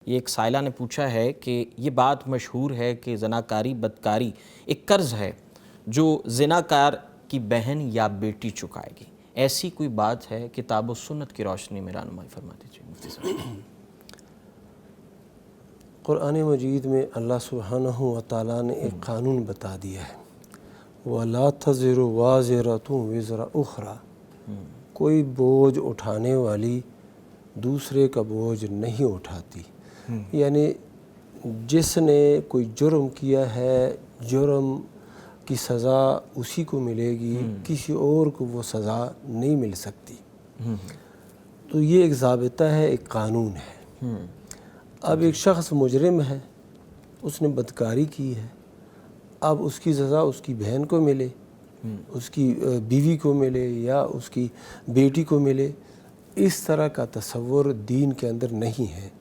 ये एक साइला ने पूछा है कि ये बात मशहूर है कि ज़नाकारी बदकारी एक कर्ज़ है जो ज़िनाकार की बहन या बेटी चुकाएगी। ऐसी कोई बात है? किताब व सुन्नत की रोशनी में रहनुमाई फरमा दीजिए मुफ्ती साहब। कुरान मजीद में अल्लाह सुब्हानहू व तआला ने एक क़ानून बता दिया है, वला तज़िरु वाज़िरतुन विज़रा उख़रा। कोई बोझ उठाने वाली दूसरे का बोझ नहीं उठाती। यानी जिसने कोई जुर्म किया है, जुर्म की सज़ा उसी को मिलेगी, किसी और को वो सज़ा नहीं मिल सकती। तो ये एक ज़ाबिता है, एक क़ानून है। अब एक शख्स मुजरिम है, उसने बदकारी की है, अब उसकी सज़ा उसकी बहन को मिले, उसकी बीवी को मिले या उसकी बेटी को मिले, इस तरह का तसव्वुर दीन के अंदर नहीं है।